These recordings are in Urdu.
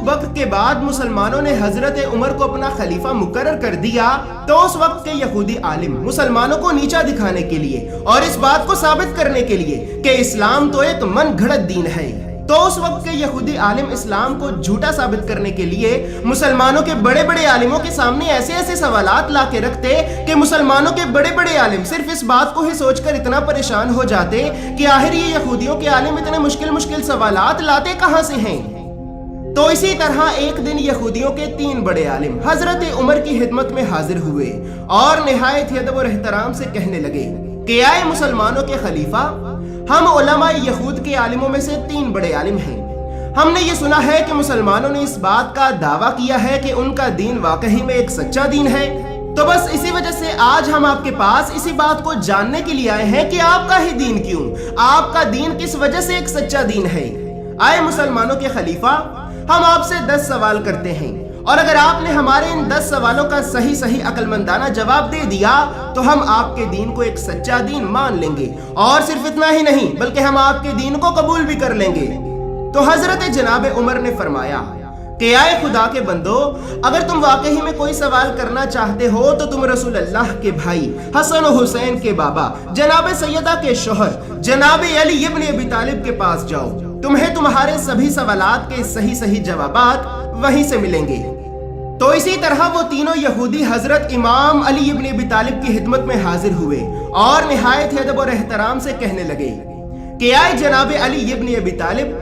وقت کے بعد مسلمانوں نے حضرت عمر کو اپنا خلیفہ مقرر کر دیا تو اس وقت کے یہودی عالم مسلمانوں کو نیچا دکھانے کے لیے اور اس بات کو ثابت کرنے کے لیے کہ اسلام تو ایک من گھڑت دین ہے، تو اس وقت کے یہودی عالم اسلام کو جھوٹا ثابت کرنے کے لیے مسلمانوں کے بڑے بڑے عالموں کے سامنے ایسے ایسے سوالات لا کے رکھتے کہ مسلمانوں کے بڑے بڑے عالم صرف اس بات کو ہی سوچ کر اتنا پریشان ہو جاتے کہ آخر یہ یہودیوں کے عالم اتنے مشکل سوالات لاتے کہاں سے ہیں۔ تو اسی طرح ایک دن یہودیوں کے 3 بڑے عالم حضرت عمر کی خدمت میں حاضر ہوئے اور نہایت ادب اور احترام سے کہنے لگے کہ آئے مسلمانوں کے خلیفہ، ہم علماء یہود کے عالموں میں سے 3 بڑے عالم ہیں۔ ہم نے یہ سنا ہے کہ مسلمانوں نے اس بات کا دعویٰ کیا ہے کہ ان کا دین واقعی میں ایک سچا دین ہے، تو بس اسی وجہ سے آج ہم آپ کے پاس اسی بات کو جاننے کے لیے آئے ہیں کہ آپ کا ہی دین کیوں، آپ کا دین کس وجہ سے ایک سچا دین ہے۔ آئے مسلمانوں کے خلیفہ، ہم آپ سے 10 سوال کرتے ہیں، اور اگر آپ نے ہمارے ان 10 سوالوں کا صحیح عقل مندانہ جواب دے دیا تو ہم آپ کے دین کو ایک سچا دین مان لیں گے، اور صرف اتنا ہی نہیں بلکہ ہم آپ کے دین کو قبول بھی کر لیں گے۔ تو حضرت جناب عمر نے فرمایا کہ آئے خدا کے بندو، اگر تم واقعی میں کوئی سوال کرنا چاہتے ہو تو تم رسول اللہ کے بھائی حسن و حسین کے بابا جناب سیدہ کے شوہر جناب علی ابن ابی طالب کے پاس جاؤ، تمہیں تمہارے سبھی سوالات کے صحیح جوابات وہیں سے ملیں گے۔ تو اسی طرح وہ تینوں یہودی حضرت امام علی ابن ابی طالب کی خدمت میں حاضر ہوئے اور نہایت ادب اور احترام سے کہنے لگے کہ آئے جناب علی ابن ابی طالب،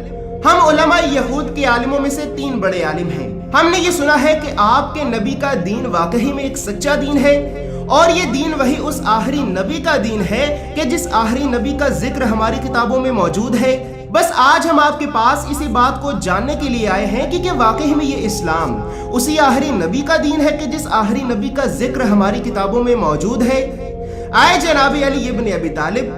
ہم علماء یہود کے عالموں میں سے 3 بڑے عالم ہیں۔ ہم نے یہ سنا ہے کہ آپ کے نبی کا دین واقعی میں ایک سچا دین ہے، اور یہ دین وہی اس آخری نبی کا دین ہے کہ جس آخری نبی کا ذکر ہماری کتابوں میں موجود ہے۔ بس آج ہم آپ کے پاس اسی بات کو جاننے کے لیے آئے ہیں کہ واقعی میں یہ اسلام اسی آخری نبی کا دین ہے کہ جس آخری نبی کا ذکر ہماری کتابوں میں موجود ہے۔ آئے جناب علی ابن ابی طالب،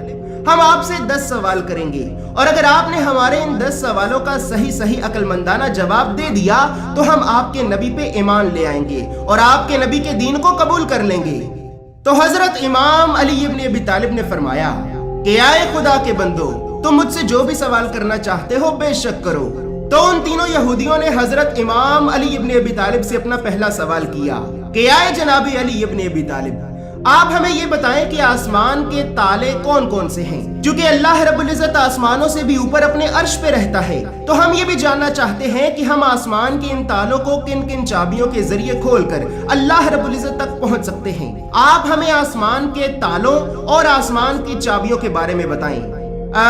ہم آپ سے 10 سوال کریں گے، اور اگر آپ نے ہمارے ان 10 سوالوں کا صحیح عقل مندانہ جواب دے دیا تو ہم آپ کے نبی پہ ایمان لے آئیں گے اور آپ کے نبی کے دین کو قبول کر لیں گے۔ تو حضرت امام علی ابن ابی طالب نے فرمایا کہ آئے خدا کے بندو، تم مجھ سے جو بھی سوال کرنا چاہتے ہو بے شک کرو۔ تو ان تینوں یہودیوں نے حضرت امام علی ابن ابی طالب سے اپنا پہلا سوال کیا کہ آئے جناب علی ابن ابی طالب، آپ ہمیں یہ بتائیں کہ آسمان کے تالے کون کون سے ہیں؟ چونکہ اللہ رب العزت آسمانوں سے بھی اوپر اپنے عرش پہ رہتا ہے، تو ہم یہ بھی جاننا چاہتے ہیں کہ ہم آسمان کے ان تالوں کو کن کن چابیوں کے ذریعے کھول کر اللہ رب العزت تک پہنچ سکتے ہیں۔ آپ ہمیں آسمان کے تالوں اور آسمان کی چابیوں کے بارے میں بتائیں۔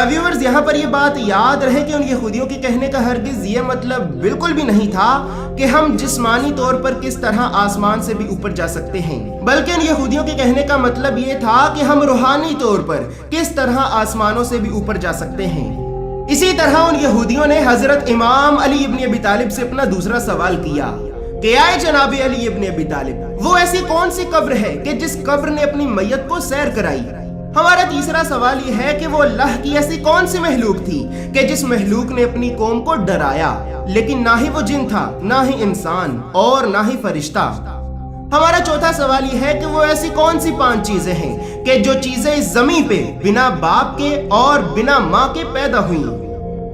ویورز، یہاں پر یہ بات یاد رہے کہ ان یہودیوں کے کہنے کا ہرگز یہ مطلب بالکل بھی نہیں تھا کہ ہم جسمانی طور پر کس طرح آسمان سے بھی اوپر جا سکتے ہیں، بلکہ ان یہودیوں کے کہنے کا مطلب یہ تھا کہ ہم روحانی طور پر کس طرح آسمانوں سے بھی اوپر جا سکتے ہیں۔ اسی طرح ان یہودیوں نے حضرت امام علی ابن ابی طالب سے اپنا دوسرا سوال کیا کہ آئے جناب علی ابن ابی طالب، وہ ایسی کون سی قبر ہے کہ جس قبر نے اپنی میت کو سیر کرائی؟ ہمارا تیسرا سوال یہ ہے کہ وہ اللہ کی ایسی کون سی مخلوق تھی کہ جس مخلوق نے اپنی قوم کو ڈرایا، لیکن نہ ہی وہ جن تھا، نہ ہی انسان، اور نہ ہی فرشتہ۔ ہمارا چوتھا سوال یہ ہے کہ وہ ایسی کون سی 5 چیزیں ہیں کہ جو چیزیں اس زمین پہ بنا باپ کے اور بنا ماں کے پیدا ہوئیں۔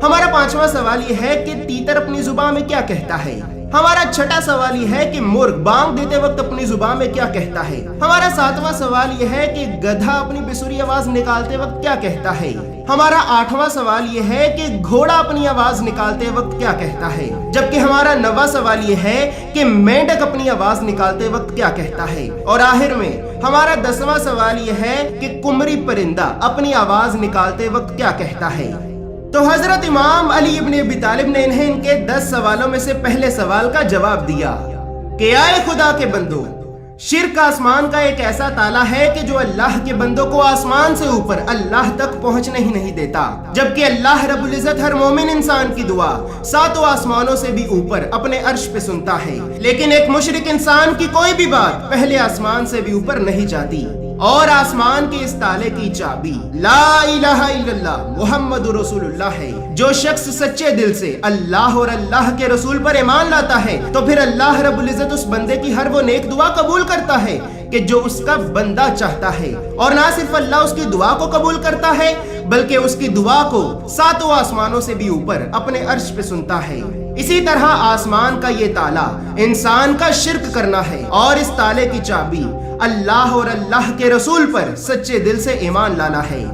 ہمارا 5واں سوال یہ ہے کہ تیتر اپنی زبان میں کیا کہتا ہے۔ ہمارا 6واں سوال یہ ہے کہ مرغ بانگ دیتے وقت اپنی زبان میں کیا کہتا ہے۔ ہمارا 7واں سوال یہ ہے کہ گدھا اپنی بسری آواز نکالتے وقت کیا کہتا ہے۔ ہمارا 8واں سوال یہ ہے کہ گھوڑا اپنی آواز نکالتے وقت کیا کہتا ہے، جبکہ ہمارا 9واں سوال یہ ہے کہ مینڈک اپنی آواز نکالتے وقت کیا کہتا ہے، اور آخر میں ہمارا 10واں سوال یہ ہے کہ قمری پرندہ اپنی آواز نکالتے وقت کیا کہتا ہے۔ تو حضرت امام علی ابن ابی طالب نے انہیں ان کے 10 سوالوں میں سے پہلے سوال کا جواب دیا کہ آئے خدا کے بندو، شرک آسمان کا ایک ایسا تالا ہے کہ جو اللہ کے بندوں کو آسمان سے اوپر اللہ تک پہنچنے ہی نہیں دیتا، جبکہ اللہ رب العزت ہر مومن انسان کی دعا 7 آسمانوں سے بھی اوپر اپنے عرش پہ سنتا ہے، لیکن ایک مشرک انسان کی کوئی بھی بات پہلے آسمان سے بھی اوپر نہیں جاتی۔ اور آسمان کے اس تالے کی چابی لا الہ الا اللہ محمد رسول اللہ ہے۔ جو شخص سچے دل سے اللہ اور اللہ کے رسول پر ایمان لاتا ہے تو پھر اللہ رب العزت اس بندے کی ہر وہ نیک دعا قبول کرتا ہے کہ جو اس کا بندہ چاہتا ہے، اور نہ صرف اللہ اس کی دعا کو قبول کرتا ہے بلکہ اس کی دعا کو 7 آسمانوں سے بھی اوپر اپنے عرش پہ سنتا ہے۔ اسی طرح آسمان کا یہ تالا انسان کا شرک کرنا ہے، اور اس تالے کی چابی اللہ اور اللہ کے رسول پر سچے دل سے ایمان لانا ہے۔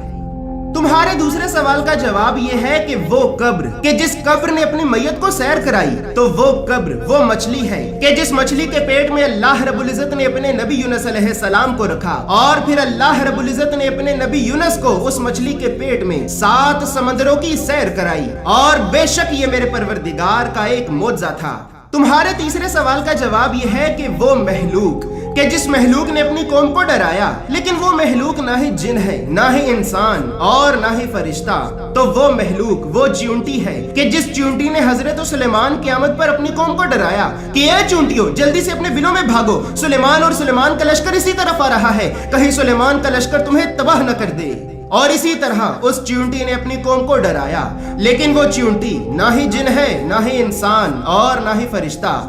تمہارے دوسرے سوال کا جواب یہ ہے کہ وہ قبر کہ جس قبر نے اپنی میت کو سیر کرائی، تو وہ قبر وہ مچھلی ہے کہ جس مچھلی کے پیٹ میں اللہ رب العزت نے اپنے نبی یونس علیہ السلام کو رکھا، اور پھر اللہ رب العزت نے اپنے نبی یونس کو اس مچھلی کے پیٹ میں 7 سمندروں کی سیر کرائی، اور بے شک یہ میرے پروردگار کا ایک معجزہ تھا۔ تمہارے تیسرے سوال کا جواب یہ ہے کہ وہ مخلوق کہ جس مخلوق نے اپنی قوم کو ڈرایا، لیکن وہ مخلوق نہ ہی جن ہے، نہ ہی انسان، اور نہ ہی فرشتہ، تو وہ مخلوق وہ چیونٹی ہے کہ جس چیونٹی نے حضرت سلیمان قیامت پر اپنی قوم کو ڈرایا کہ اے چیونٹیوں جلدی سے اپنے بلوں میں بھاگو، سلیمان اور سلیمان کا لشکر اسی طرف آ رہا ہے، کہیں سلیمان کا لشکر تمہیں تباہ نہ کر دے۔ اور اسی طرح اس چیونٹی نے اپنی قوم کو ڈرایا، لیکن وہ چیونٹی نہ ہی جن ہے، نہ ہی انسان، اور نہ ہی فرشتہ۔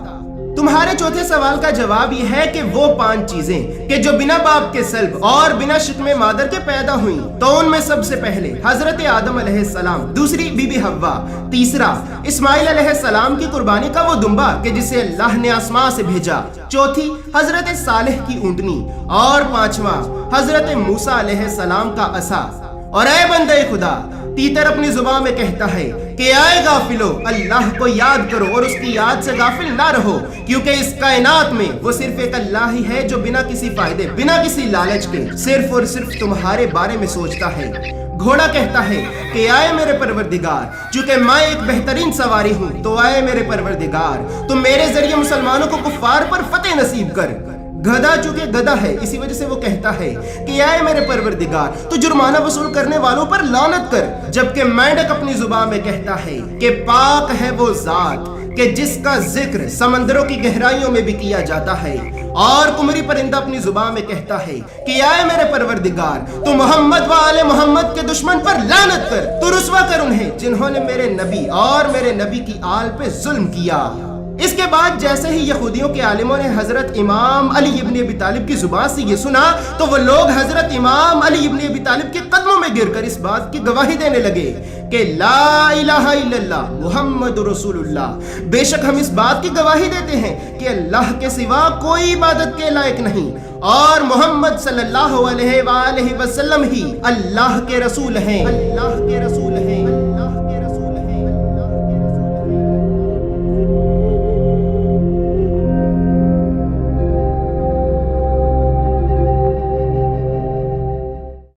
تمہارے چوتھے سوال کا جواب یہ ہے کہ وہ 5 چیزیں کہ جو بنا باپ کے سلب اور بنا شکم مادر کے پیدا ہوئیں، تو ان میں سب سے پہلے حضرت آدم علیہ السلام، دوسری بی بی حوا، تیسرا اسماعیل علیہ السلام کی قربانی کا وہ دمبا کہ جسے اللہ نے آسمان سے بھیجا، چوتھی حضرت صالح کی اونٹنی، اور 5واں حضرت موسیٰ علیہ السلام کا عصا۔ اور اے بندے خدا، تیتر اپنی زبان میں کہتا ہے کہ آئے غافلو، اللہ کو یاد کرو اور اس کی یاد سے غافل نہ رہو، کیونکہ اس کائنات میں وہ صرف ایک اللہ ہی ہے جو بنا کسی فائدے، بنا کسی لالچ کے صرف اور صرف تمہارے بارے میں سوچتا ہے۔ گھوڑا کہتا ہے کہ آئے میرے پروردگار، چونکہ میں ایک بہترین سواری ہوں، تو آئے میرے پروردگار، تم میرے ذریعے مسلمانوں کو کفار پر فتح نصیب کر۔ گدھا چونکہ گدھا ہے، اسی وجہ سے وہ کہتا ہے کہ اے میرے پروردگار، تو جرمانہ وصول کرنے والوں پر لعنت کر، جبکہ مینڈک اپنی زبان میں کہتا ہے کہ پاک ہے وہ ذات کہ جس کا ذکر سمندروں کی گہرائیوں میں بھی کیا جاتا ہے، اور کمری پرندہ اپنی زبان میں کہتا ہے کہ اے میرے پروردگار، تو محمد و آل محمد کے دشمن پر لعنت کر، تو رسوا کر انہیں جنہوں نے میرے نبی اور میرے نبی کی آل پہ ظلم کیا۔ اس کے بعد جیسے ہی یہودیوں کے عالموں نے حضرت امام علی ابن ابی طالب کی زبان سے یہ سنا، تو وہ لوگ حضرت امام علی ابن ابی طالب کے قدموں میں گر کر اس بات کی گواہی دینے لگے کہ لا الہ الا اللہ محمد رسول اللہ، بے شک ہم اس بات کی گواہی دیتے ہیں کہ اللہ کے سوا کوئی عبادت کے لائق نہیں، اور محمد صلی اللہ علیہ وآلہ وسلم ہی اللہ کے رسول ہیں، اللہ کے رسول ہیں۔